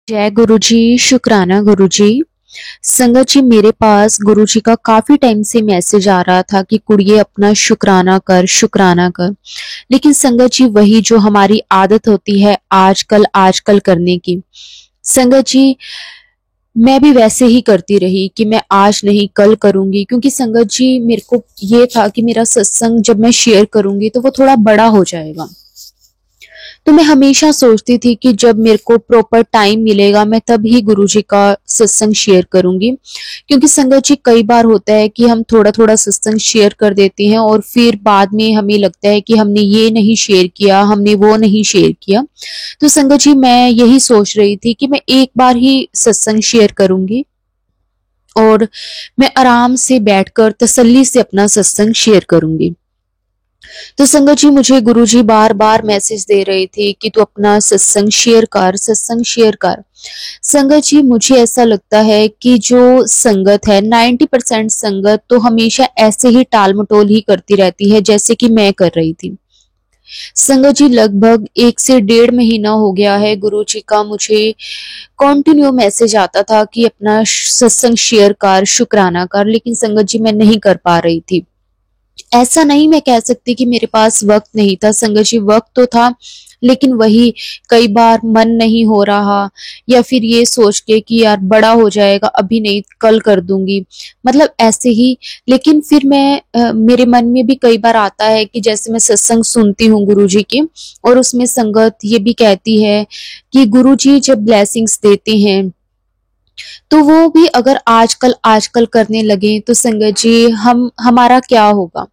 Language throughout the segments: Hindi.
जय गुरु जी। शुक्राना गुरु जी। संगत जी, मेरे पास गुरु जी का काफी टाइम से मैसेज आ रहा था कि कुड़िए अपना शुक्राना कर, शुक्राना कर। लेकिन संगत जी, वही जो हमारी आदत होती है आजकल आजकल करने की, संगत जी मैं भी वैसे ही करती रही कि मैं आज नहीं कल करूंगी, क्योंकि संगत जी मेरे को ये था कि मेरा सत्संग जब मैं शेयर करूंगी तो वो थोड़ा बड़ा हो जाएगा। तो मैं हमेशा सोचती थी कि जब मेरे को प्रॉपर टाइम मिलेगा मैं तब ही गुरु जी का सत्संग शेयर करूंगी, क्योंकि संगत जी कई बार होता है कि हम थोड़ा थोड़ा सत्संग शेयर कर देते हैं और फिर बाद में हमें लगता है कि हमने ये नहीं शेयर किया, हमने वो नहीं शेयर किया। तो संगत जी मैं यही सोच रही थी कि मैं एक बार ही सत्संग शेयर करूंगी और मैं आराम से बैठकर तसल्ली से अपना सत्संग शेयर करूंगी। तो संगत जी मुझे गुरुजी बार बार मैसेज दे रहे थे कि तू अपना सत्संग शेयर कर, सत्संग शेयर कर। संगत जी मुझे ऐसा लगता है कि जो संगत है 90% संगत तो हमेशा ऐसे ही टाल मटोल ही करती रहती है जैसे कि मैं कर रही थी। संगत जी लगभग 1 से 1.5 महीना हो गया है गुरु जी का मुझे कंटिन्यू मैसेज आता था कि अपना सत्संग शेयर कर, शुक्राना कर, लेकिन संगत जी मैं नहीं कर पा रही थी। ऐसा नहीं मैं कह सकती कि मेरे पास वक्त नहीं था संगत जी, वक्त तो था, लेकिन वही कई बार मन नहीं हो रहा, या फिर ये सोच के कि यार बड़ा हो जाएगा अभी नहीं कल कर दूंगी, मतलब ऐसे ही। लेकिन फिर मैं मेरे मन में भी कई बार आता है कि जैसे मैं सत्संग सुनती हूँ गुरु जी के, और उसमें संगत ये भी कहती है कि गुरु जी जब ब्लेसिंग्स देते हैं तो वो भी अगर आजकल आजकल करने लगे तो संगत जी हम हमारा क्या होगा।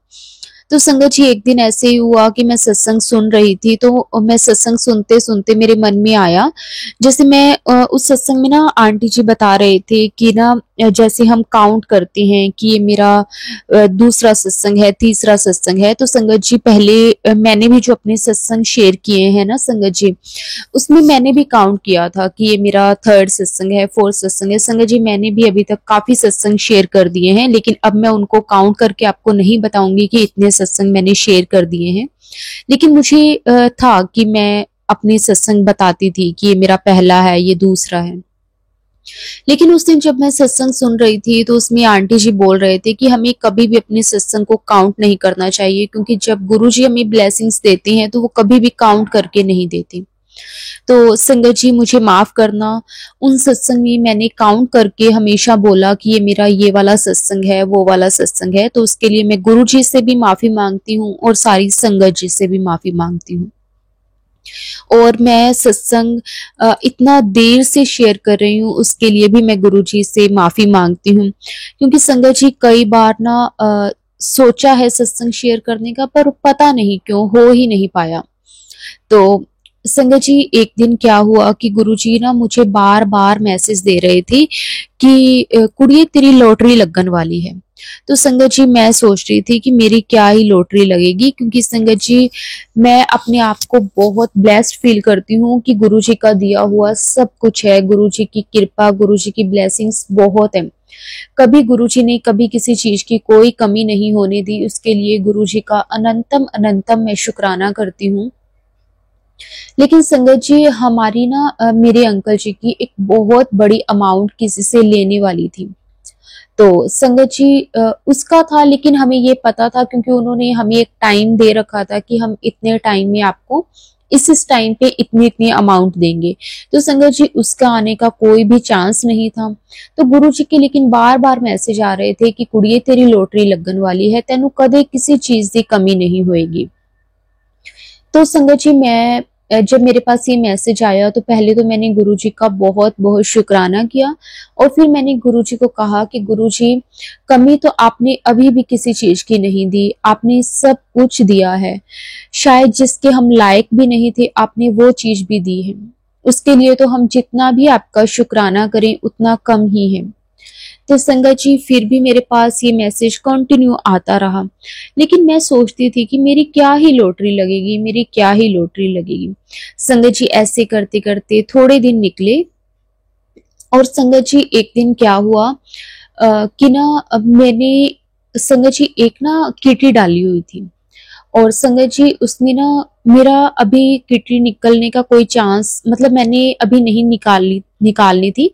तो संगत जी एक दिन ऐसे ही हुआ कि मैं सत्संग सुन रही थी, तो मैं सत्संग सुनते सुनते मेरे मन में आया, जैसे मैं उस सत्संग में ना आंटी जी बता रहे थे कि ना जैसे हम काउंट करते हैं कि ये मेरा दूसरा सत्संग है, तीसरा सत्संग है। तो संगत जी पहले मैंने भी जो अपने सत्संग शेयर किए हैं ना संगत जी, उसमें मैंने भी काउंट किया था कि ये मेरा थर्ड सत्संग है, फोर्थ सत्संग है। संगत जी मैंने भी अभी तक काफी सत्संग शेयर कर दिए हैं, लेकिन अब मैं उनको काउंट करके आपको नहीं बताऊंगी कि इतने सत्संग मैंने शेयर कर दिए हैं। लेकिन मुझे था कि मैं अपने सत्संग बताती थी कि ये मेरा पहला है, ये दूसरा है। लेकिन उस दिन जब मैं सत्संग सुन रही थी तो उसमें आंटी जी बोल रहे थे कि हमें कभी भी अपने सत्संग को काउंट नहीं करना चाहिए, क्योंकि जब गुरु जी हमें ब्लेसिंग्स देते हैं तो वो कभी भी काउंट करके नहीं देते। तो संगत जी मुझे माफ करना, उन सत्संग में मैंने काउंट करके हमेशा बोला कि ये मेरा ये वाला सत्संग है, वो वाला सत्संग है। तो उसके लिए मैं गुरु जी से भी माफी मांगती हूँ और सारी संगत जी से भी माफी मांगती हूँ। और मैं सत्संग इतना देर से शेयर कर रही हूँ उसके लिए भी मैं गुरु जी से माफी मांगती हूँ, क्योंकि संगत जी कई बार ना सोचा है सत्संग शेयर करने का, पर पता नहीं क्यों हो ही नहीं पाया। तो संगत जी एक दिन क्या हुआ कि गुरुजी ना मुझे बार बार मैसेज दे रहे थे कि कुड़िए तेरी लॉटरी लगन वाली है। तो संगत जी मैं सोच रही थी कि मेरी क्या ही लॉटरी लगेगी, क्योंकि संगत जी मैं अपने आप को बहुत ब्लेस्ड फील करती हूँ कि गुरु जी का दिया हुआ सब कुछ है, गुरु जी की कृपा, गुरु जी की ब्लेसिंग्स बहुत है। कभी गुरु जी ने कभी किसी चीज की कोई कमी नहीं होने दी, उसके लिए गुरु जी का अनंतम अनंतम मैं शुक्राना करती हूँ। लेकिन संगत जी हमारी ना मेरे अंकल जी की एक बहुत बड़ी अमाउंट किसी से लेने वाली थी। तो संगत जी उसका था, लेकिन हमें ये पता था क्योंकि उन्होंने हमें एक टाइम दे रखा था कि हम इतने टाइम में आपको इस टाइम पे इतनी इतनी अमाउंट देंगे। तो संगत जी उसका आने का कोई भी चांस नहीं था। तो गुरु जी के लेकिन बार बार मैसेज आ रहे थे कि कुड़िए तेरी लॉटरी लगन वाली है, तेनू कदे किसी चीज की कमी नहीं होएगी। तो संगत जी मैं जब मेरे पास ये मैसेज आया तो पहले तो मैंने गुरुजी का बहुत बहुत शुक्राना किया, और फिर मैंने गुरुजी को कहा कि गुरुजी कमी तो आपने अभी भी किसी चीज की नहीं दी, आपने सब कुछ दिया है, शायद जिसके हम लायक भी नहीं थे आपने वो चीज भी दी है। उसके लिए तो हम जितना भी आपका शुक्राना करें उतना कम ही है। तो संगत जी फिर भी मेरे पास ये मैसेज कंटिन्यू आता रहा, लेकिन मैं सोचती थी कि मेरी क्या ही लॉटरी लगेगी, मेरी क्या ही लॉटरी लगेगी। संगत जी ऐसे करते करते थोड़े दिन निकले, और संगत जी एक दिन क्या हुआ कि ना अब मैंने संगत जी एक ना किटी डाली हुई थी, और संगत जी उसमें ना मेरा अभी किटी निकलने का कोई चांस, मतलब मैंने अभी नहीं निकाली निकालनी थी,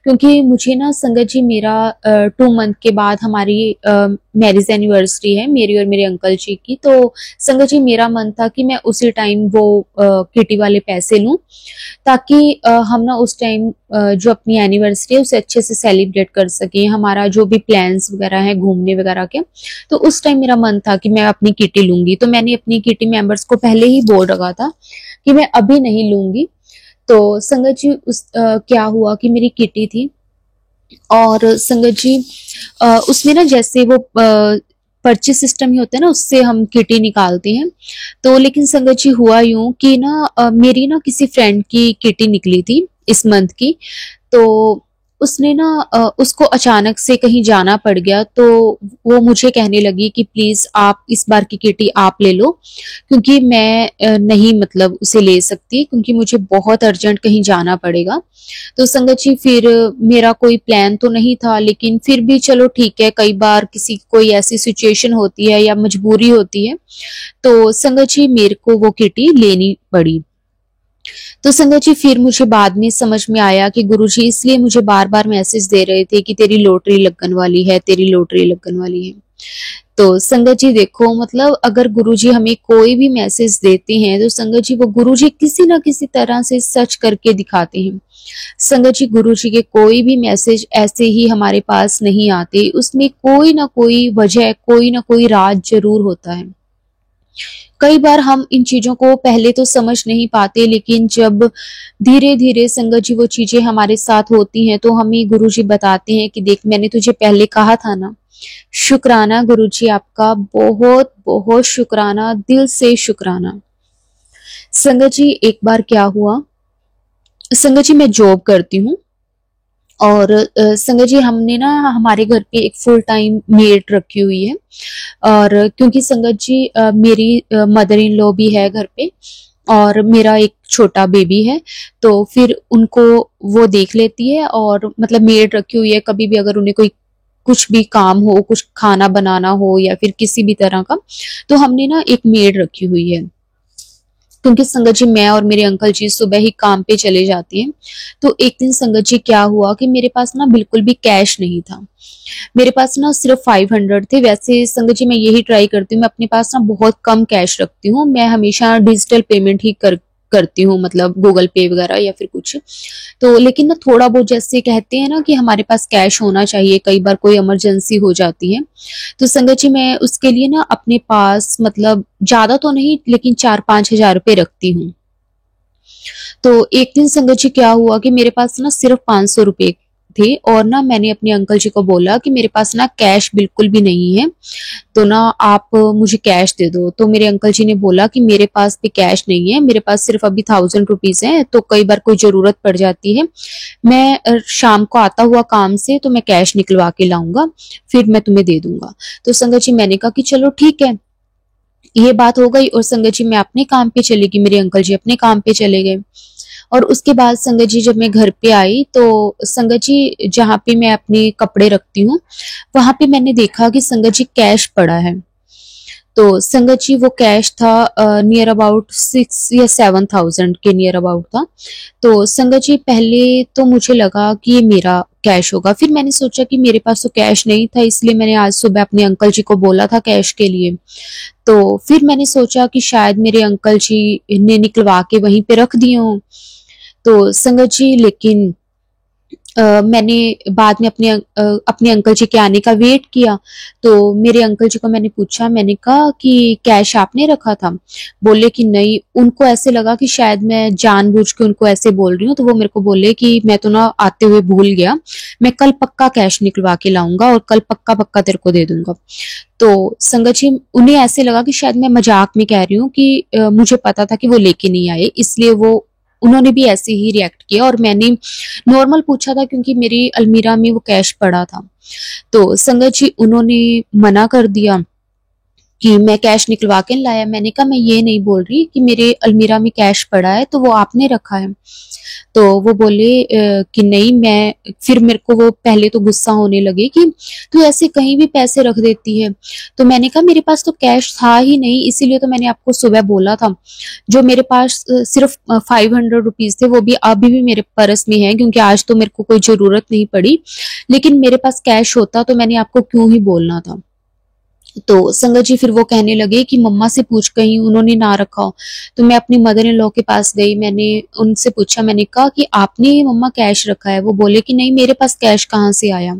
क्योंकि मुझे ना संगत जी मेरा 2 मंथ के बाद हमारी मैरिज एनिवर्सरी है, मेरी और मेरे अंकल जी की। तो संगत जी मेरा मन था कि मैं उसी टाइम वो किटी वाले पैसे लूं, ताकि हम ना उस टाइम जो अपनी एनिवर्सरी है उसे अच्छे से सेलिब्रेट कर सकें, हमारा जो भी प्लान्स वगैरह है घूमने वगैरह के। तो उस टाइम मेरा मन था कि मैं अपनी किटी लूंगी, तो मैंने अपनी किटी मेंबर्स को पहले ही बोल रखा था कि मैं अभी नहीं लूंगी। तो संगत जी क्या हुआ कि मेरी किटी थी, और संगत जी उसमें ना जैसे वो परचेस सिस्टम ही होता है ना, उससे हम किटी निकालते हैं। तो लेकिन संगत जी हुआ यूं कि ना मेरी ना किसी फ्रेंड की किटी निकली थी इस मंथ की। तो उसने ना उसको अचानक से कहीं जाना पड़ गया, तो वो मुझे कहने लगी कि प्लीज आप इस बार की किटी आप ले लो, क्योंकि मैं नहीं मतलब उसे ले सकती, क्योंकि मुझे बहुत अर्जेंट कहीं जाना पड़ेगा। तो संगत जी फिर मेरा कोई प्लान तो नहीं था, लेकिन फिर भी चलो ठीक है, कई बार किसी कोई ऐसी सिचुएशन होती है या मजबूरी होती है, तो संगत जी मेरे को वो किटी लेनी पड़ी। तो संगत जी फिर मुझे बाद में समझ में आया कि गुरुजी इसलिए मुझे बार बार मैसेज दे रहे थे कि तेरी लॉटरी लगन वाली है, तेरी लॉटरी लगन वाली है। तो संगत जी देखो, मतलब अगर गुरुजी हमें कोई भी मैसेज देते हैं तो संगत जी वो गुरुजी किसी ना किसी तरह से सच करके दिखाते हैं। संगत जी गुरुजी के कोई भी मैसेज ऐसे ही हमारे पास नहीं आते, उसमें कोई ना कोई वजह, कोई ना कोई राज जरूर होता है। कई बार हम इन चीजों को पहले तो समझ नहीं पाते, लेकिन जब धीरे धीरे संगत जी वो चीजें हमारे साथ होती हैं तो हमें गुरुजी बताते हैं कि देख मैंने तुझे पहले कहा था ना। शुक्राना गुरुजी, आपका बहुत बहुत शुक्राना, दिल से शुक्राना। संगत जी एक बार क्या हुआ, संगत जी मैं जॉब करती हूँ, और संगत जी हमने ना हमारे घर पे एक फुल टाइम मेड रखी हुई है। और क्योंकि संगत जी मेरी मदर इन लॉ भी है घर पे, और मेरा एक छोटा बेबी है, तो फिर उनको वो देख लेती है। और मतलब मेड रखी हुई है, कभी भी अगर उन्हें कोई कुछ भी काम हो, कुछ खाना बनाना हो या फिर किसी भी तरह का, तो हमने ना एक मेड रखी हुई है। क्योंकि संगत जी मैं और मेरे अंकल जी सुबह ही काम पे चले जाती हैं। तो एक दिन संगत जी क्या हुआ कि मेरे पास ना बिल्कुल भी कैश नहीं था, मेरे पास ना सिर्फ 500 थे। वैसे संगत जी मैं यही ट्राई करती हूँ, मैं अपने पास ना बहुत कम कैश रखती हूँ, मैं हमेशा डिजिटल पेमेंट ही करती हूँ, मतलब गूगल पे वगैरह या फिर कुछ। तो लेकिन ना थोड़ा बहुत, जैसे कहते हैं ना कि हमारे पास कैश होना चाहिए, कई बार कोई इमरजेंसी हो जाती है। तो संगत जी मैं उसके लिए ना अपने पास मतलब ज्यादा तो नहीं, लेकिन 4-5 हजार रुपए रखती हूँ। तो एक दिन संगत जी क्या हुआ कि मेरे पास ना सिर्फ 500 रुपए थे, और ना मैंने अपने अंकल जी को बोला कि मेरे पास ना कैश बिल्कुल भी नहीं है, तो ना आप मुझे कैश दे दो। तो मेरे अंकल जी ने बोला कि मेरे पास भी कैश नहीं है, मेरे पास सिर्फ अभी 1000 रुपीज है, तो कई बार कोई जरूरत पड़ जाती है, मैं शाम को आता हुआ काम से तो मैं कैश निकलवा के लाऊंगा, फिर मैं तुम्हें दे दूंगा। तो संगत जी मैंने कहा कि चलो ठीक है, ये बात हो गई। और संगत जी मैं अपने काम पे चली गई, मेरे अंकल जी अपने काम पे चले गए। और उसके बाद संगत जी जब मैं घर पे आई, तो संगत जी जहाँ पे मैं अपने कपड़े रखती हूँ वहां पे मैंने देखा कि संगत जी कैश पड़ा है। तो संगत जी वो कैश था नियर अबाउट 6 या 7 थाउजेंड के नियर अबाउट था। तो संगत जी पहले तो मुझे लगा कि ये मेरा कैश होगा, फिर मैंने सोचा कि मेरे पास तो कैश नहीं था, इसलिए मैंने आज सुबह अपने अंकल जी को बोला था कैश के लिए। तो फिर मैंने सोचा कि शायद मेरे अंकल जी ने निकलवा के वहीं पे रख दिए हों। तो संगत जी लेकिन मैंने बाद में अपने अंकल जी के आने का वेट किया। तो मेरे अंकल जी को मैंने पूछा, मैंने कहा कि कैश आपने रखा था? बोले कि नहीं, उनको ऐसे लगा कि शायद मैं जानबूझ के उनको ऐसे बोल रही हूँ, तो वो मेरे को बोले कि मैं तो ना आते हुए भूल गया, मैं कल पक्का कैश निकलवा के लाऊंगा और कल पक्का पक्का तेरे को दे दूंगा। तो संगत जी उन्हें ऐसे लगा कि शायद मैं मजाक में कह रही हूँ कि मुझे पता था कि वो लेके नहीं आए, इसलिए वो उन्होंने भी ऐसे ही रिएक्ट किया। और मैंने नॉर्मल पूछा था क्योंकि मेरी अलमीरा में वो कैश पड़ा था। तो संगत जी उन्होंने मना कर दिया कि मैं कैश निकलवा के लाया। मैंने कहा मैं ये नहीं बोल रही कि मेरे अलमीरा में कैश पड़ा है तो वो आपने रखा है। तो वो बोले कि नहीं मैं, फिर मेरे को वो पहले तो गुस्सा होने लगे कि तू ऐसे कहीं भी पैसे रख देती है। तो मैंने कहा मेरे पास तो कैश था ही नहीं, इसीलिए तो मैंने आपको सुबह बोला था। जो मेरे पास सिर्फ 500 रुपीज थे वो भी अभी भी मेरे पर्स में है, क्योंकि आज तो मेरे को कोई जरूरत नहीं पड़ी, लेकिन मेरे पास कैश होता तो मैंने आपको क्यों ही बोलना था। तो संगत जी फिर वो कहने लगे कि मम्मा से पूछ कहीं उन्होंने ना रखा हो। तो मैं अपनी मदर इन लॉ के पास गई, मैंने उनसे पूछा, मैंने कहा कि आपने मम्मा कैश रखा है? वो बोले कि नहीं मेरे पास कैश कहाँ से आया।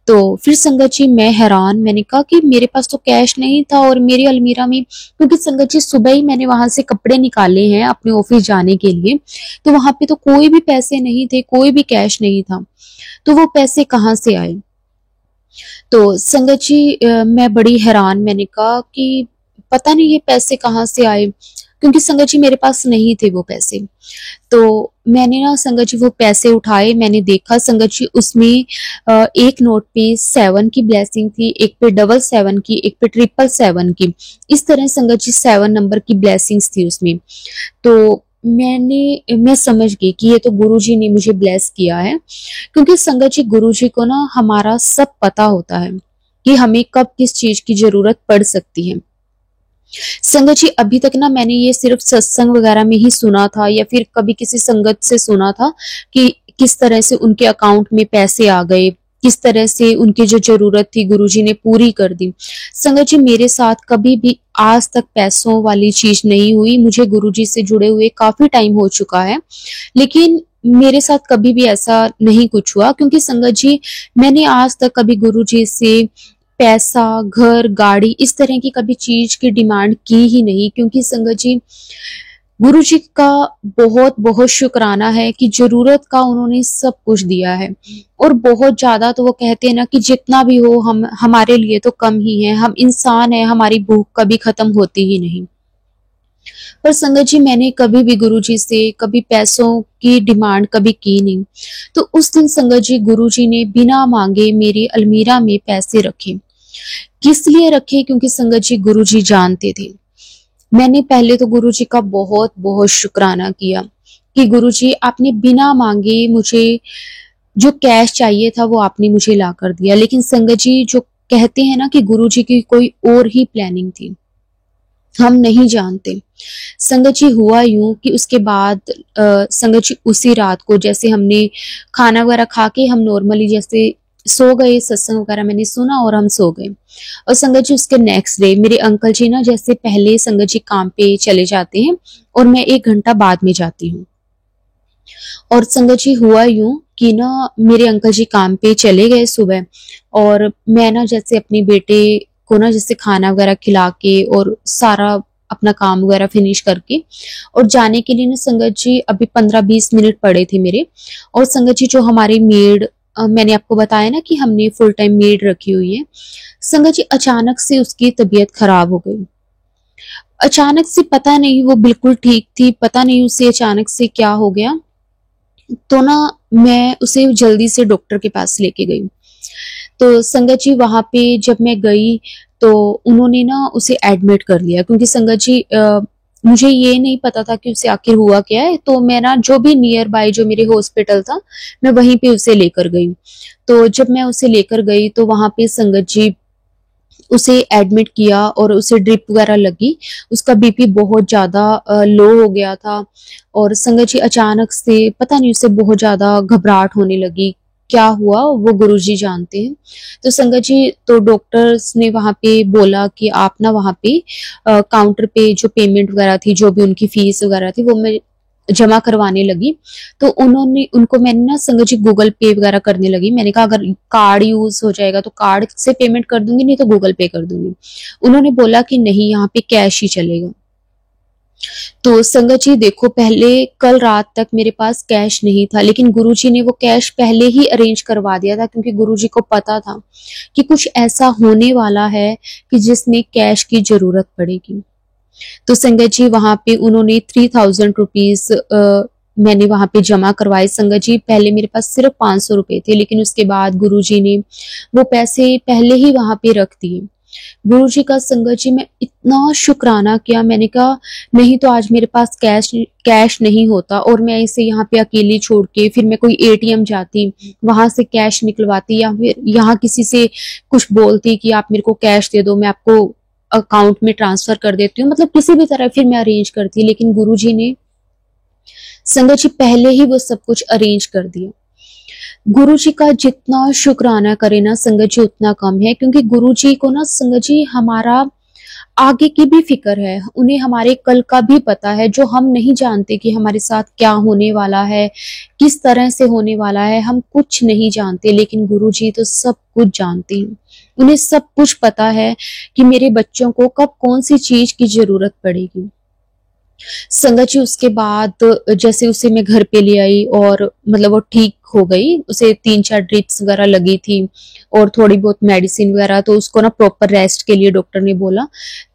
तो फिर संगत जी मैं हैरान, मैंने कहा कि मेरे पास तो कैश नहीं था और मेरी अलमीरा में, क्योंकि संगत जी सुबह ही मैंने वहां से कपड़े निकाले हैं अपने ऑफिस जाने के लिए, तो वहां पे तो कोई भी पैसे नहीं थे, कोई भी कैश नहीं था, तो वो पैसे कहाँ से आए। तो संगत जी मैं बड़ी हैरान, मैंने कहा कि पता नहीं ये पैसे कहाँ से आए, क्योंकि संगत जी मेरे पास नहीं थे वो पैसे। तो मैंने ना संगत जी वो पैसे उठाए, मैंने देखा संगत जी उसमें एक नोट पे 7 की ब्लेसिंग थी, एक पे 777 की, एक पे 777 की, इस तरह संगत जी 7 नंबर की ब्लेसिंग्स थी उसमें। तो मैं समझ गई कि ये तो गुरुजी ने मुझे ब्लेस किया है, क्योंकि संगत जी गुरुजी को ना हमारा सब पता होता है कि हमें कब किस चीज की जरूरत पड़ सकती है। संगत जी अभी तक ना मैंने ये सिर्फ सत्संग वगैरह में ही सुना था, या फिर कभी किसी संगत से सुना था कि किस तरह से उनके अकाउंट में पैसे आ गए, किस तरह से उनकी जो जरूरत थी गुरुजी ने पूरी कर दी। संगत जी मेरे साथ कभी भी आज तक पैसों वाली चीज नहीं हुई, मुझे गुरुजी से जुड़े हुए काफी टाइम हो चुका है, लेकिन मेरे साथ कभी भी ऐसा नहीं कुछ हुआ, क्योंकि संगत जी मैंने आज तक कभी गुरुजी से पैसा, घर, गाड़ी इस तरह की कभी चीज की डिमांड की ही नहीं, क्योंकि संगत जी गुरु जी का बहुत बहुत शुक्राना है कि जरूरत का उन्होंने सब कुछ दिया है, और बहुत ज्यादा। तो वो कहते हैं ना कि जितना भी हो हम हमारे लिए तो कम ही है, हम इंसान है, हमारी भूख कभी खत्म होती ही नहीं। पर संगत जी मैंने कभी भी गुरु जी से कभी पैसों की डिमांड कभी की नहीं। तो उस दिन संगत जी गुरु जी ने बिना मांगे मेरी अलमीरा में पैसे रखे। किस लिए रखे? क्योंकि संगत जी गुरुजी जानते थे। मैंने पहले तो गुरुजी का बहुत बहुत शुक्राना किया कि गुरुजी आपने बिना मांगे मुझे जो कैश चाहिए था वो आपने मुझे ला कर दिया। लेकिन संगत जी जो कहते हैं ना कि गुरुजी की कोई और ही प्लानिंग थी, हम नहीं जानते। संगत जी हुआ यूं कि उसके बाद संगत जी उसी रात को जैसे हमने खाना वगैरह खा के हम नॉर्मली जैसे सो गए, सत्संग वगैरह मैंने सुना और हम सो गए। और संगत जी उसके नेक्स्ट डे मेरे अंकल जी ना जैसे पहले संगत जी काम पे चले जाते हैं और मैं 1 घंटा बाद में जाती हूँ। और संगत जी हुआ यूं कि ना मेरे अंकल जी काम पे चले गए सुबह, और मैं ना जैसे अपने बेटे को ना जैसे खाना वगैरह खिला के और सारा अपना काम वगैरह फिनिश करके और जाने के लिए ना संगत जी अभी 15-20 मिनट पड़े थे मेरे। और संगत जी जो हमारी मेड, मैंने आपको बताया ना कि हमने फुल टाइम मेड रखी हुई है, संगत जी अचानक से उसकी तबीयत खराब हो गई। अचानक से पता नहीं, वो बिल्कुल ठीक थी, पता नहीं उसे अचानक से क्या हो गया। तो ना मैं उसे जल्दी से डॉक्टर के पास लेके गई। तो संगत जी वहां पे जब मैं गई तो उन्होंने ना उसे एडमिट कर लिया, क्योंकि संगत जी मुझे ये नहीं पता था कि उसे आखिर हुआ क्या है। तो मैं ना जो भी नियर बाय जो मेरे हॉस्पिटल था मैं वहीं पे उसे लेकर गई। तो जब मैं उसे लेकर गई तो वहां पे संगत जी उसे एडमिट किया और उसे ड्रिप वगैरह लगी। उसका बीपी बहुत ज्यादा लो हो गया था, और संगत जी अचानक से पता नहीं उसे बहुत ज्यादा घबराहट होने लगी। क्या हुआ वो गुरुजी जानते हैं। तो संगत जी तो डॉक्टर्स ने वहां पे बोला कि आप ना वहां पे काउंटर पे जो पेमेंट वगैरह थी, जो भी उनकी फीस वगैरह थी वो मैं जमा करवाने लगी। तो उनको मैंने ना संगत जी गूगल पे वगैरह करने लगी। मैंने कहा अगर कार्ड यूज हो जाएगा तो कार्ड से पेमेंट कर दूंगी, नहीं तो गूगल पे कर दूंगी। उन्होंने बोला कि नहीं यहाँ पे कैश ही चलेगा। तो संगत जी देखो पहले कल रात तक मेरे पास कैश नहीं था, लेकिन गुरुजी ने वो कैश पहले ही अरेंज करवा दिया था, क्योंकि गुरुजी को पता था कि कुछ ऐसा होने वाला है कि जिसमें कैश की जरूरत पड़ेगी। तो संगत जी वहां पे उन्होंने 3000 रुपीज मैंने वहां पे जमा करवाए। संगत जी पहले मेरे पास सिर्फ 500 रुपए थे, लेकिन उसके बाद गुरुजी ने वो पैसे पहले ही वहां पे रख दिए। गुरुजी का संगत जी मैं इतना शुक्राना किया, मैंने कहा नहीं तो आज मेरे पास कैश नहीं होता और मैं इसे यहाँ पे अकेली छोड़ के फिर मैं कोई एटीएम जाती, वहां से कैश निकलवाती या फिर यहाँ किसी से कुछ बोलती कि आप मेरे को कैश दे दो, मैं आपको अकाउंट में ट्रांसफर कर देती हूँ, मतलब किसी भी तरह फिर मैं अरेंज करती। लेकिन गुरुजी ने संगत जी पहले ही वो सब कुछ अरेंज कर दिया। गुरु जी का जितना शुक्राना करे ना संगत जी उतना कम है, क्योंकि गुरु जी को ना संगत जी हमारा आगे की भी फिक्र है, उन्हें हमारे कल का भी पता है, जो हम नहीं जानते कि हमारे साथ क्या होने वाला है, किस तरह से होने वाला है, हम कुछ नहीं जानते। लेकिन गुरु जी तो सब कुछ जानते हैं, उन्हें सब कुछ पता है कि मेरे बच्चों को कब कौन सी चीज की जरूरत पड़ेगी। संगत जी उसके बाद जैसे उसे मैं घर पे ले आई और मतलब वो ठीक हो गई, उसे 3-4 ड्रिप्स वगैरह लगी थी और थोड़ी बहुत मेडिसिन वगैरह, तो उसको ना प्रॉपर रेस्ट के लिए डॉक्टर ने बोला।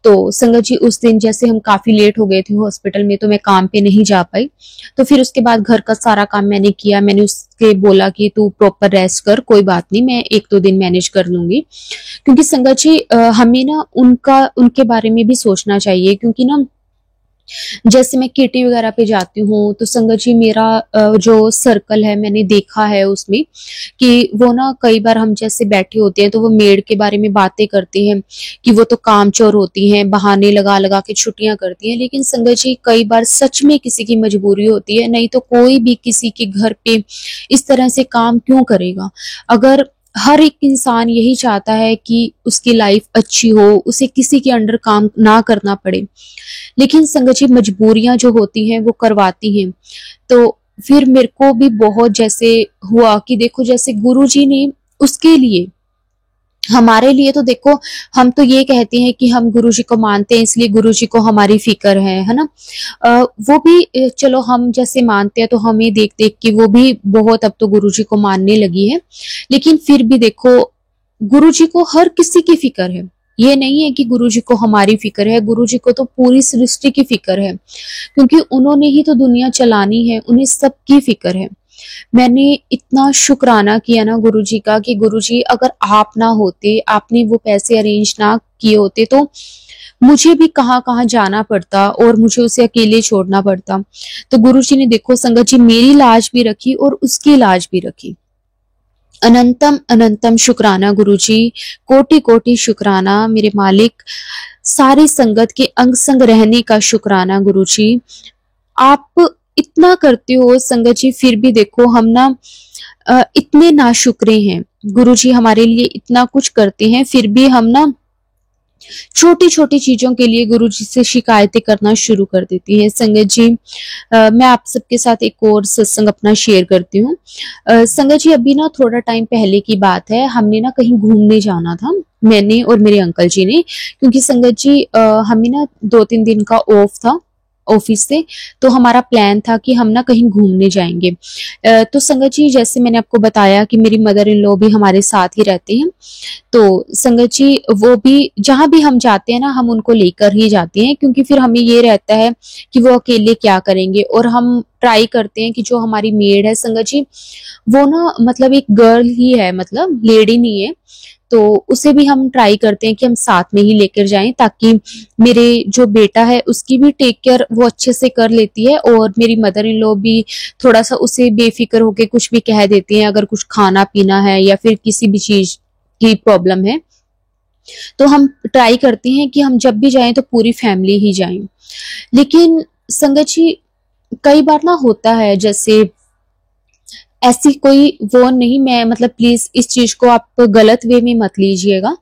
तो संगत जी उस दिन जैसे हम काफी लेट हो गए थे हॉस्पिटल में, तो मैं काम पे नहीं जा पाई। तो फिर उसके बाद घर का सारा काम मैंने किया, मैंने उसके बोला कि तू प्रॉपर रेस्ट कर, कोई बात नहीं, मैं 1-2 दिन मैनेज कर लूंगी। क्योंकि संगत जी हमें ना उनके बारे में भी सोचना चाहिए, क्योंकि ना जैसे मैं किटी वगैरह पे जाती हूँ तो संगत जी मेरा जो सर्कल है मैंने देखा है उसमें कि वो ना कई बार हम जैसे बैठे होते हैं तो वो मेड के बारे में बातें करते हैं कि वो तो कामचोर होती हैं, बहाने लगा लगा के छुट्टियां करती हैं। लेकिन संगत जी कई बार सच में किसी की मजबूरी होती है, नहीं तो कोई भी किसी के घर पे इस तरह से काम क्यों करेगा। अगर हर एक इंसान यही चाहता है कि उसकी लाइफ अच्छी हो, उसे किसी के अंडर काम ना करना पड़े, लेकिन संगत जी मजबूरियां जो होती हैं वो करवाती हैं। तो फिर मेरे को भी बहुत जैसे हुआ कि देखो जैसे गुरुजी ने उसके लिए, हमारे लिए तो देखो हम तो ये कहते हैं कि हम गुरुजी को मानते हैं इसलिए गुरुजी को हमारी फिक्र है ना। वो भी चलो हम जैसे मानते हैं तो हमें देख देख के वो भी बहुत अब तो गुरुजी को मानने लगी है। लेकिन फिर भी देखो गुरुजी को हर किसी की फिक्र है, ये नहीं है कि गुरुजी को हमारी फिक्र है, गुरुजी को तो पूरी सृष्टि की फिक्र है, क्योंकि उन्होंने ही तो दुनिया चलानी है, उन्हें सबकी फिक्र है। मैंने इतना शुक्राना किया ना गुरुजी का कि गुरुजी अगर आप ना होते, आपने वो पैसे अरेंज ना किए होते तो मुझे भी कहाँ कहाँ जाना पड़ता और मुझे उसे अकेले छोड़ना पड़ता। तो गुरुजी ने देखो संगत जी मेरी लाज भी रखी और उसकी लाज भी रखी। अनंतम अनंतम शुक्राना गुरुजी, कोटि कोटि शुक्राना मेरे मालिक, सारी संगत के अंग संग रहने का शुक्राना गुरुजी। आप इतना करते हो संगत जी, फिर भी देखो हम ना इतने नाशुक्रे हैं। गुरुजी हमारे लिए इतना कुछ करते हैं, फिर भी हम ना छोटी छोटी चीजों के लिए गुरुजी से शिकायतें करना शुरू कर देती हैं। संगत जी मैं आप सबके साथ एक और सत्संग अपना शेयर करती हूँ। संगत जी अभी ना थोड़ा टाइम पहले की बात है, हमने ना कहीं घूमने जाना था, मैंने और मेरे अंकल जी ने, क्योंकि संगत जी हमें ना 2-3 दिन का ऑफ था ऑफिस से, तो हमारा प्लान था कि हम ना कहीं घूमने जाएंगे। तो संगत जी जैसे मैंने आपको बताया कि मेरी मदर इन लॉ भी हमारे साथ ही रहते हैं, तो संगत जी वो भी जहां भी हम जाते हैं ना हम उनको लेकर ही जाते हैं, क्योंकि फिर हमें ये रहता है कि वो अकेले क्या करेंगे। और हम ट्राई करते हैं कि जो हमारी मेड है संगत जी वो ना मतलब एक गर्ल ही है, मतलब लेडी नहीं है, तो उसे भी हम ट्राई करते हैं कि हम साथ में ही लेकर जाएं, ताकि मेरे जो बेटा है उसकी भी टेक केयर वो अच्छे से कर लेती है और मेरी मदर इन लॉ भी थोड़ा सा उसे बेफिक्र होके कुछ भी कह देती हैं अगर कुछ खाना पीना है या फिर किसी भी चीज की प्रॉब्लम है। तो हम ट्राई करते हैं कि हम जब भी जाएं तो पूरी फैमिली ही जाएं। लेकिन संगत जी कई बार ना होता है जैसे ऐसी कोई वो नहीं, मैं मतलब प्लीज इस चीज को आप गलत वे में मत लीजिएगा,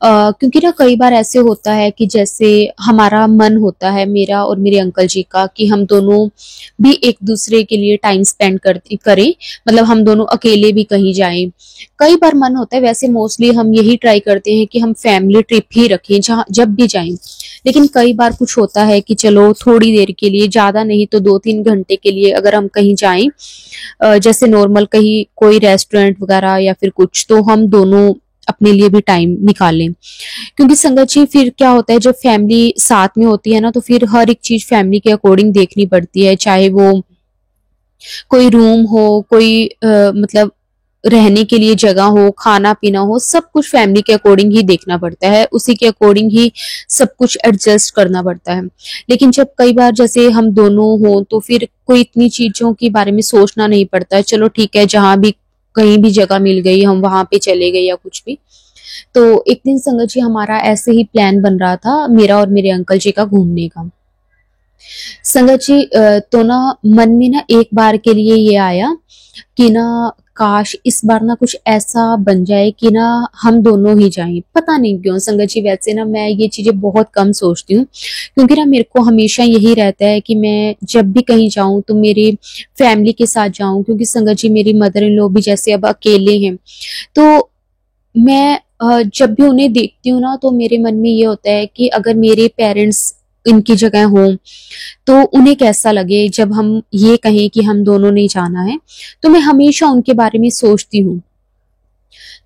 क्योंकि ना कई बार ऐसे होता है कि जैसे हमारा मन होता है मेरा और मेरे अंकल जी का कि हम दोनों भी एक दूसरे के लिए टाइम स्पेंड करें, मतलब हम दोनों अकेले भी कहीं जाएं। कई बार मन होता है, वैसे मोस्टली हम यही ट्राई करते हैं कि हम फैमिली ट्रिप ही रखें जहां जब भी जाएं। लेकिन कई बार कुछ होता है कि चलो थोड़ी देर के लिए, ज्यादा नहीं तो 2-3 घंटे के लिए अगर हम कहीं जाएं, जैसे नॉर्मल कहीं कोई रेस्टोरेंट वगैरह या फिर कुछ, तो हम दोनों अपने लिए भी टाइम निकालें। क्योंकि संगत जी फिर क्या होता है जब फैमिली साथ में होती है ना तो फिर हर एक चीज फैमिली के अकॉर्डिंग देखनी पड़ती है, चाहे वो कोई रूम हो, कोई मतलब रहने के लिए जगह हो, खाना पीना हो, सब कुछ फैमिली के अकॉर्डिंग ही देखना पड़ता है, उसी के अकॉर्डिंग ही सब कुछ एडजस्ट करना पड़ता है। लेकिन जब कई बार जैसे हम दोनों हों तो फिर कोई इतनी चीजों के बारे में सोचना नहीं पड़ता है, चलो ठीक है जहां भी कहीं भी जगह मिल गई हम वहां पे चले गए या कुछ भी। तो एक दिन संगत जी हमारा ऐसे ही प्लान बन रहा था मेरा और मेरे अंकल जी का घूमने का। संगत जी तो ना मन में ना एक बार के लिए ये आया कि ना काश इस बार ना कुछ ऐसा बन जाए कि ना हम दोनों ही जाएं। पता नहीं क्यों संगत जी, वैसे ना मैं ये चीजें बहुत कम सोचती हूँ, क्योंकि ना मेरे को हमेशा यही रहता है कि मैं जब भी कहीं जाऊं तो मेरी फैमिली के साथ जाऊं, क्योंकि संगत जी मेरी मदर इन लॉ भी जैसे अब अकेले हैं। तो मैं जब भी उन्हें देखती हूँ ना तो मेरे मन में ये होता है कि अगर मेरे पेरेंट्स इनकी जगह हों तो उन्हें कैसा लगे जब हम ये कहें कि हम दोनों ने जाना है। तो मैं हमेशा उनके बारे में सोचती हूँ।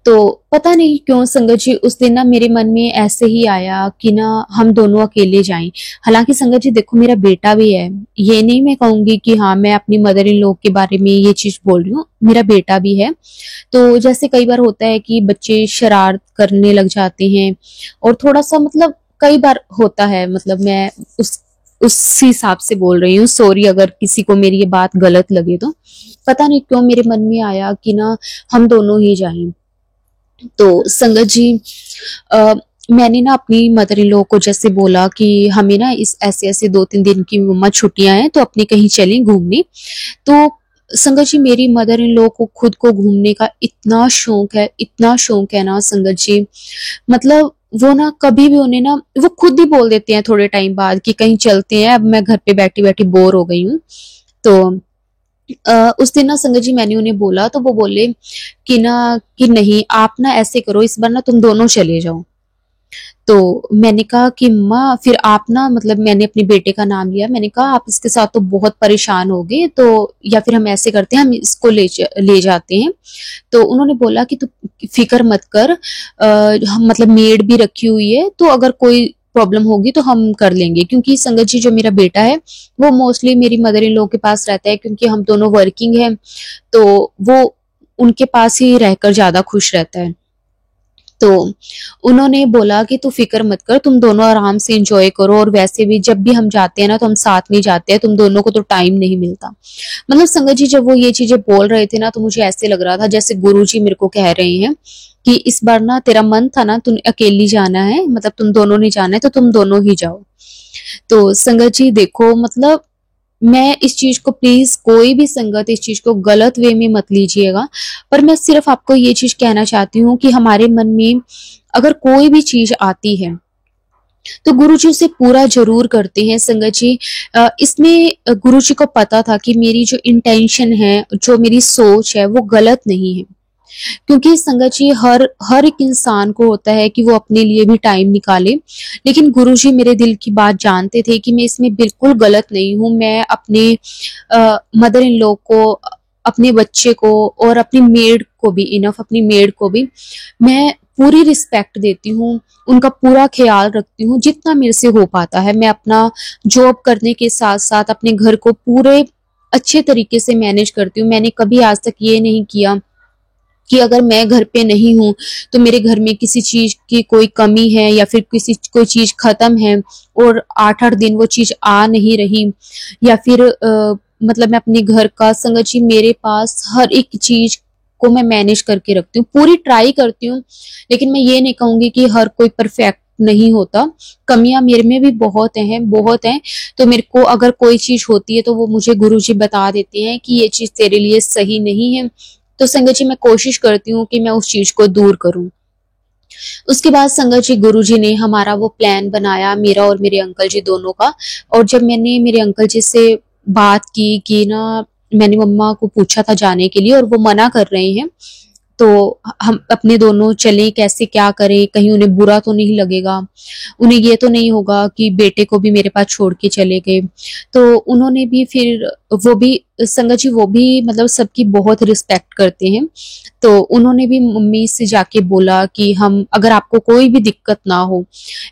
तो पता नहीं क्यों संगत जी उस दिन ना मेरे मन में ऐसे ही आया कि ना हम दोनों अकेले जाएं। हालांकि संगत जी देखो मेरा बेटा भी है, ये नहीं मैं कहूंगी कि हाँ मैं अपनी मदर इन लॉ के बारे में ये चीज बोल रही हूँ, मेरा बेटा भी है। तो जैसे कई बार होता है कि बच्चे शरारत करने लग जाते हैं और थोड़ा सा मतलब कई बार होता है, मतलब मैं उस हिसाब से बोल रही हूँ, सॉरी अगर किसी को मेरी ये बात गलत लगे तो। पता नहीं क्यों मेरे मन में आया कि ना हम दोनों ही जाएं। तो संगत जी अ, मैंने ना अपनी मदर इन लॉ को जैसे बोला कि हमें ना इस ऐसे ऐसे 2-3 दिन की मम्मा छुट्टियां हैं तो अपने कहीं चलें घूमने। तो संगत जी मेरी मदर इन लॉ को खुद को घूमने का इतना शौक है, इतना शौक है ना संगत जी, मतलब वो ना कभी भी उन्हें ना वो खुद ही बोल देते हैं थोड़े टाइम बाद कि कहीं चलते हैं, अब मैं घर पे बैठी बैठी बोर हो गई हूँ। तो उस दिन ना संगत जी मैंने उन्हें बोला तो वो बोले कि ना कि नहीं आप ना ऐसे करो इस बार ना तुम दोनों चले जाओ। तो मैंने कहा कि माँ फिर आप ना, मतलब मैंने अपने बेटे का नाम लिया, मैंने कहा आप इसके साथ तो बहुत परेशान हो गए, तो या फिर हम ऐसे करते हैं हम इसको ले जाते हैं। तो उन्होंने बोला कि तू फिक्र मत कर, हम मतलब मेड भी रखी हुई है तो अगर कोई प्रॉब्लम होगी तो हम कर लेंगे, क्योंकि संगत जी जो मेरा बेटा है वो मोस्टली मेरी मदर इन लॉ के पास रहता है, क्योंकि हम दोनों वर्किंग हैं तो वो उनके पास ही रहकर ज्यादा खुश रहता है। तो उन्होंने बोला कि तू फिक्र मत कर, तुम दोनों आराम से एंजॉय करो, और वैसे भी जब भी हम जाते हैं ना तो हम साथ में जाते हैं, तुम दोनों को तो टाइम नहीं मिलता। मतलब संगत जी जब वो ये चीजें बोल रहे थे ना तो मुझे ऐसे लग रहा था जैसे गुरु जी मेरे को कह रहे हैं कि इस बार ना तेरा मन था ना तुम अकेली जाना है, मतलब तुम दोनों नहीं जाना है तो तुम दोनों ही जाओ। तो संगत जी देखो मतलब मैं इस चीज को, प्लीज कोई भी संगत इस चीज को गलत वे में मत लीजिएगा, पर मैं सिर्फ आपको ये चीज कहना चाहती हूँ कि हमारे मन में अगर कोई भी चीज आती है तो गुरु जी उसे पूरा जरूर करते हैं संगत जी। इसमें गुरु जी को पता था कि मेरी जो इंटेंशन है, जो मेरी सोच है वो गलत नहीं है, क्योंकि संगत जी हर हर एक इंसान को होता है कि वो अपने लिए भी टाइम निकाले। लेकिन गुरुजी मेरे दिल की बात जानते थे कि मैं इसमें बिल्कुल गलत नहीं हूँ। मैं अपने मदर इन लॉ को, अपने बच्चे को और अपनी मेड को भी, इनफ अपनी मेड को भी मैं पूरी रिस्पेक्ट देती हूँ, उनका पूरा ख्याल रखती हूँ जितना मेरे से हो पाता है। मैं अपना जॉब करने के साथ साथ अपने घर को पूरे अच्छे तरीके से मैनेज करती हूँ। मैंने कभी आज तक ये नहीं किया कि अगर मैं घर पे नहीं हूँ तो मेरे घर में किसी चीज की कोई कमी है या फिर कोई चीज खत्म है और 8-8 दिन वो चीज आ नहीं रही, या फिर मतलब मैं अपने घर का, संगत जी मेरे पास हर एक चीज को मैं मैनेज करके रखती हूँ, पूरी ट्राई करती हूँ। लेकिन मैं ये नहीं कहूंगी कि हर कोई परफेक्ट नहीं होता, कमियां मेरे में भी बहुत हैं, बहुत हैं। तो मेरे को अगर कोई चीज होती है तो वो मुझे गुरुजी बता देते हैं कि ये चीज तेरे लिए सही नहीं है, तो संगत जी मैं कोशिश करती हूँ कि मैं उस चीज को दूर करूं। उसके बाद संगत जी गुरुजी ने हमारा वो प्लान बनाया, मेरा और मेरे अंकल जी दोनों का। और जब मैंने मेरे अंकल जी से बात की कि ना, मैंने मम्मा को पूछा था जाने के लिए और वो मना कर रहे हैं, तो हम अपने दोनों चलें, कैसे क्या करें, कहीं उन्हें बुरा तो नहीं लगेगा, उन्हें ये तो नहीं होगा कि बेटे को भी मेरे पास छोड़ के चले गए। तो उन्होंने भी फिर, वो भी संगत जी वो भी मतलब सबकी बहुत रिस्पेक्ट करते हैं, तो उन्होंने भी मम्मी से जाके बोला कि हम, अगर आपको कोई भी दिक्कत ना हो,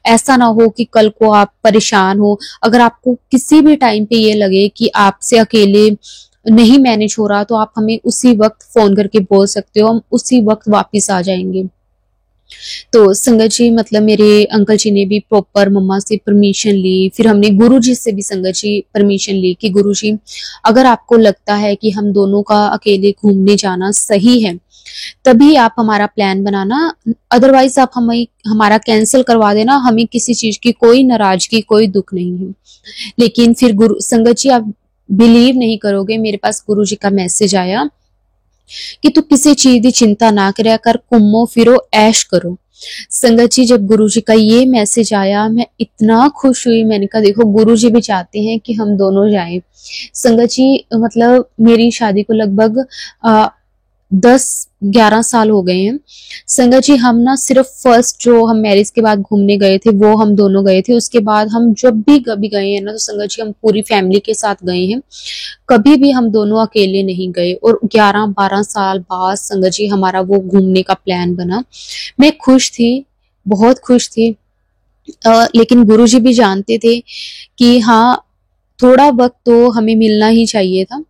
ऐसा ना हो कि कल को आप परेशान हो, अगर आपको किसी भी टाइम पे ये लगे कि आपसे अकेले नहीं मैनेज हो रहा तो आप हमें उसी वक्त फोन करके बोल सकते हो, हम उसी वक्त वापस आ जाएंगे। तो संगत जी मतलब मेरे अंकल जी ने भी प्रॉपर मम्मा से परमिशन ली, फिर हमने गुरु जी से भी संगत जी परमिशन ली कि गुरु जी अगर आपको लगता है कि हम दोनों का अकेले घूमने जाना सही है तभी आप हमारा प्लान बनाना, अदरवाइज आप हमें हमारा कैंसिल करवा देना, हमें किसी चीज की कोई नाराजगी कोई दुख नहीं है। लेकिन फिर गुरु संगत जी आप बिलीव नहीं करोगे, मेरे पास गुरु जी का मैसेज आया कि तू किसी चीज की चिंता ना करे कर, घूमो फिरो ऐश करो। संगत जी जब गुरु जी का ये मैसेज आया मैं इतना खुश हुई, मैंने कहा देखो गुरु जी भी चाहते हैं कि हम दोनों जाएं। संगत जी मतलब मेरी शादी को लगभग 10-11 साल हो गए हैं। संगत जी हम ना सिर्फ फर्स्ट जो हम मैरिज के बाद घूमने गए थे वो हम दोनों गए थे, उसके बाद हम जब भी कभी गए हैं ना तो संगत जी हम पूरी फैमिली के साथ गए हैं, कभी भी हम दोनों अकेले नहीं गए। और 11-12 साल बाद संगत जी हमारा वो घूमने का प्लान बना। मैं खुश थी, बहुत खुश थी। लेकिन गुरुजी भी जानते थे कि हाँ थोड़ा वक्त तो हमें मिलना ही चाहिए था।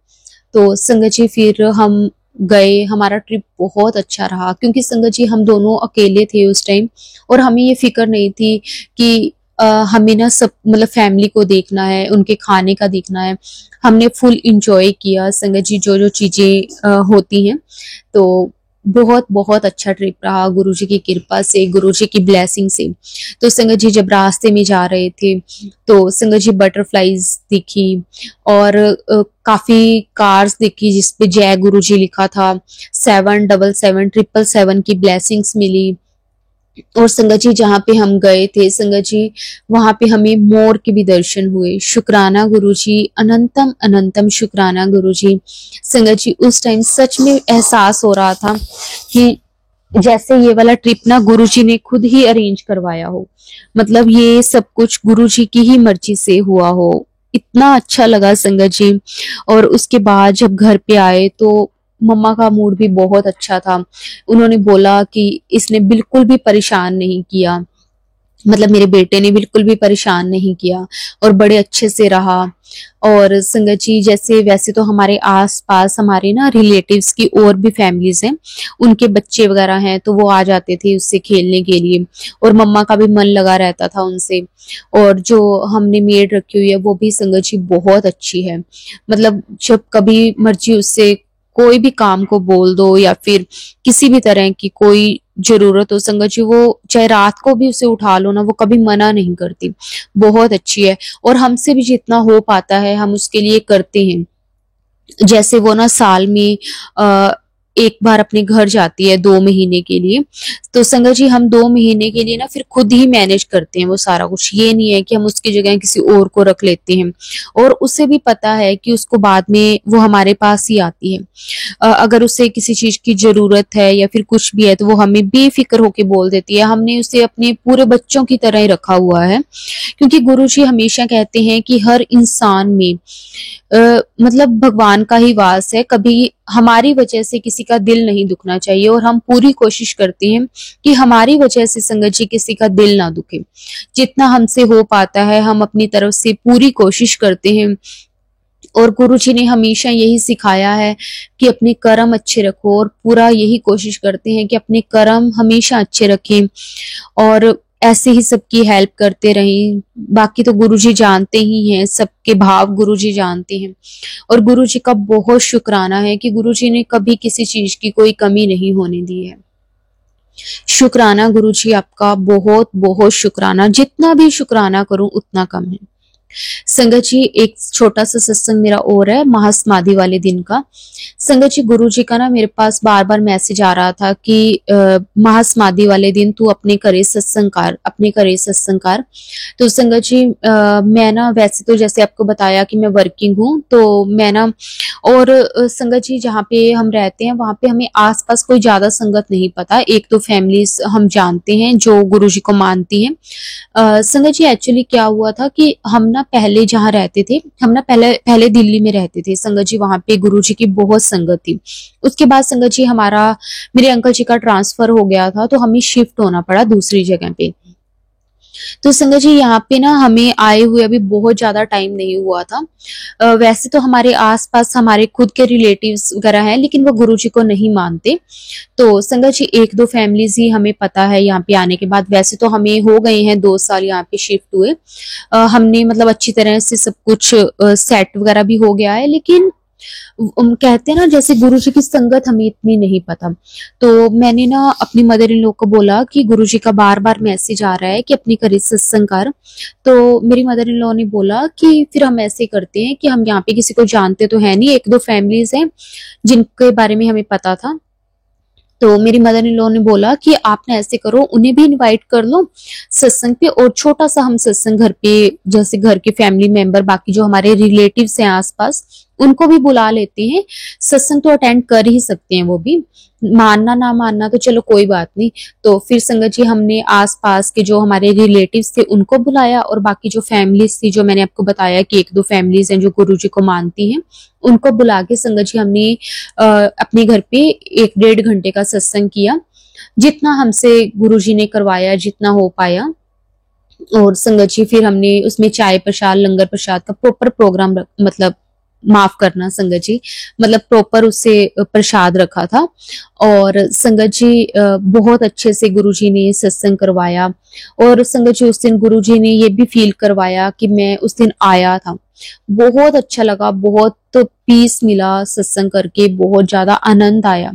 तो संगत जी फिर हम गए, हमारा ट्रिप बहुत अच्छा रहा क्योंकि संगत जी हम दोनों अकेले थे उस टाइम और हमें ये फिक्र नहीं थी कि हमें ना सब मतलब फैमिली को देखना है, उनके खाने का देखना है। हमने फुल इंजॉय किया संगत जी जो जो चीजें होती हैं। तो बहुत बहुत अच्छा ट्रिप रहा गुरुजी की कृपा से, गुरुजी की ब्लेसिंग से। तो संगत जी जब रास्ते में जा रहे थे तो संगत जी बटरफ्लाईज दिखी और काफी कार्स दिखी जिसपे जय गुरुजी लिखा था, 777 की ब्लेसिंग्स मिली। और संगत जी जहाँ पे हम गए थे संगत जी वहां पे हमें मोर के भी दर्शन हुए। शुक्राना गुरुजी, अनंतम अनंतम शुक्राना गुरुजी। संगत जी उस टाइम सच में एहसास हो रहा था कि जैसे ये वाला ट्रिप ना गुरुजी ने खुद ही अरेंज करवाया हो, मतलब ये सब कुछ गुरुजी की ही मर्जी से हुआ हो। इतना अच्छा लगा संगत जी। और उसके बाद जब घर पे आए तो मम्मा का मूड भी बहुत अच्छा था। उन्होंने बोला कि इसने बिल्कुल भी परेशान नहीं किया, मतलब मेरे बेटे ने बिल्कुल भी परेशान नहीं किया और बड़े अच्छे से रहा। और संगत जी जैसे वैसे तो हमारे आस पास हमारे ना रिलेटिव्स की और भी फैमिलीज हैं, उनके बच्चे वगैरह हैं तो वो आ जाते थे उससे खेलने के लिए और मम्मा का भी मन लगा रहता था उनसे। और जो हमने मेड रखी हुई है वो भी संगत जी बहुत अच्छी है, मतलब जब कभी मर्जी उससे कोई भी काम को बोल दो या फिर किसी भी तरह की कोई जरूरत हो संगत जी, वो चाहे रात को भी उसे उठा लो ना वो कभी मना नहीं करती, बहुत अच्छी है। और हमसे भी जितना हो पाता है हम उसके लिए करते हैं। जैसे वो ना साल में आ, एक बार अपने घर जाती है 2 महीने के लिए, तो संगत जी हम 2 महीने के लिए ना फिर खुद ही मैनेज करते हैं वो सारा कुछ, ये नहीं है कि हम उसकी जगह किसी और को रख लेते हैं। और उसे भी पता है कि उसको बाद में वो हमारे पास ही आती है। अगर उसे किसी चीज की जरूरत है या फिर कुछ भी है तो वो हमें बेफिक्र होके बोल देती है। हमने उसे अपने पूरे बच्चों की तरह ही रखा हुआ है क्योंकि गुरुजी हमेशा कहते हैं कि हर इंसान में मतलब भगवान का ही वास है, कभी हमारी वजह से किसी का दिल नहीं दुखना चाहिए। और हम पूरी कोशिश करते हैं कि हमारी वजह से संगत जी किसी का दिल ना दुखे। जितना हमसे हो पाता है हम अपनी तरफ से पूरी कोशिश करते हैं। और गुरु जी ने हमेशा यही सिखाया है कि अपने कर्म अच्छे रखो और पूरा यही कोशिश करते हैं कि अपने कर्म हमेशा अच्छे रखें और ऐसे ही सबकी हेल्प करते रहें। बाकी तो गुरुजी जानते ही हैं, सबके भाव गुरुजी जानते हैं। और गुरुजी का बहुत शुक्राना है कि गुरुजी ने कभी किसी चीज की कोई कमी नहीं होने दी है। शुक्राना गुरुजी आपका, बहुत बहुत शुक्राना, जितना भी शुक्राना करूं उतना कम है। संगत जी एक छोटा सा सत्संग मेरा और है महासमाधि वाले दिन का। संगत जी गुरु जी का ना मेरे पास बार बार मैसेज आ रहा था कि महासमाधि वाले दिन तू अपने करे सत्संग कर, अपने करे सत्संग कर। तो संगत जी मैं ना वैसे तो जैसे आपको बताया कि मैं वर्किंग हूँ तो मैं ना और संगत जी जहाँ पे हम रहते हैं वहां पे हमें आसपास कोई ज्यादा संगत नहीं पता। एक तो फैमिली हम जानते हैं जो गुरु जी को मानती हैं। संगत जी एक्चुअली क्या हुआ था कि हम ना पहले जहाँ रहते थे, हम ना पहले पहले दिल्ली में रहते थे संगत जी, वहां पे गुरु जी की बहुत संगत थी। उसके बाद संगत जी हमारा मेरे अंकल जी का ट्रांसफर हो गया था तो हमें शिफ्ट होना पड़ा दूसरी जगह पे। तो संगत जी यहाँ पे ना हमें आए हुए अभी बहुत ज्यादा टाइम नहीं हुआ था। वैसे तो हमारे आसपास हमारे खुद के रिलेटिव्स वगैरह हैं, लेकिन वो गुरुजी को नहीं मानते। तो संगत जी एक दो फैमिलीज ही हमें पता है यहाँ पे आने के बाद। वैसे तो हमें हो गए हैं 2 साल यहाँ पे शिफ्ट हुए। हमने मतलब अच्छी तरह से सब कुछ सेट वगैरह भी हो गया है, लेकिन कहते हैं ना जैसे गुरुजी की संगत हमें इतनी नहीं पता। तो मैंने ना अपनी मदर इन लॉ को बोला कि गुरुजी का बार बार मैसेज आ रहा है कि अपनी करी सत्संग कर। तो मेरी मदर इन लॉ ने बोला कि फिर हम ऐसे करते हैं कि हम यहाँ पे किसी को जानते तो है नहीं, एक दो फैमिलीज हैं जिनके बारे में हमें पता था। तो मेरी मदर इन लॉ ने बोला कि आपने ऐसे करो, उन्हें भी इनवाइट कर लो सत्संग पे, और छोटा सा हम सत्संग घर पे जैसे घर के फैमिली मेंबर बाकी जो हमारे रिलेटिव्स हैं आसपास उनको भी बुला लेते हैं। सत्संग तो अटेंड कर ही सकते हैं वो भी, मानना ना मानना तो चलो कोई बात नहीं। तो फिर संगत जी हमने आसपास के जो हमारे रिलेटिव्स थे उनको बुलाया, और बाकी जो फैमिलीज थी जो मैंने आपको बताया कि एक दो फैमिलीज हैं जो गुरुजी को मानती हैं, उनको बुला के संगत जी हमने अपने घर पे 1-1.5 घंटे का सत्संग किया, जितना हमसे गुरुजी ने करवाया जितना हो पाया। और संगत जी फिर हमने उसमें चाय प्रसाद लंगर प्रसाद का प्रॉपर प्रोग्राम मतलब माफ करना संगत जी, मतलब प्रॉपर उससे प्रसाद रखा था। और संगत जी बहुत अच्छे से गुरुजी ने सत्संग करवाया। और संगत जी उस दिन गुरुजी ने ये भी फील करवाया कि मैं उस दिन आया था। बहुत अच्छा लगा, बहुत तो पीस मिला सत्संग करके, बहुत ज्यादा आनंद आया,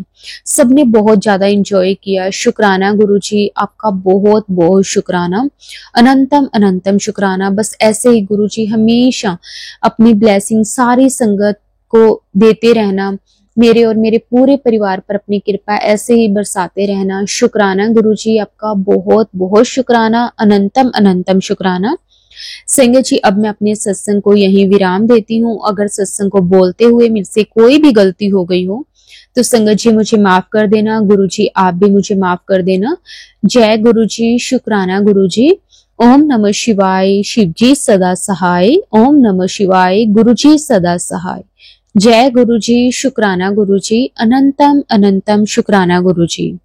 सबने बहुत ज्यादा एंजॉय किया। शुक्राना गुरुजी, आपका बहुत बहुत शुक्राना, अनंतम अनंतम शुक्राना। बस ऐसे ही गुरुजी हमेशा अपनी ब्लेसिंग सारी संगत को देते रहना, मेरे और मेरे पूरे परिवार पर अपनी कृपा ऐसे ही बरसाते रहना। शुक्राना गुरुजी, आपका बहुत बहुत शुक्राना, अनंतम अनंतम शुक्राना। संगत जी अब मैं अपने सत्संग को यहीं विराम देती हूँ। अगर सत्संग को बोलते हुए मुझसे कोई भी गलती हो गई हो तो संगत जी मुझे माफ कर देना, गुरु जी आप भी मुझे माफ कर देना। जय गुरु जी, शुक्राना गुरु जी। ओम नमः शिवाय, शिव जी सदा सहाय। ओम नमः शिवाय, गुरु जी सदा सहाय। जय गुरु जी, शुक्राना गुरु जी, अनंतम अनंतम शुक्राना गुरु जी।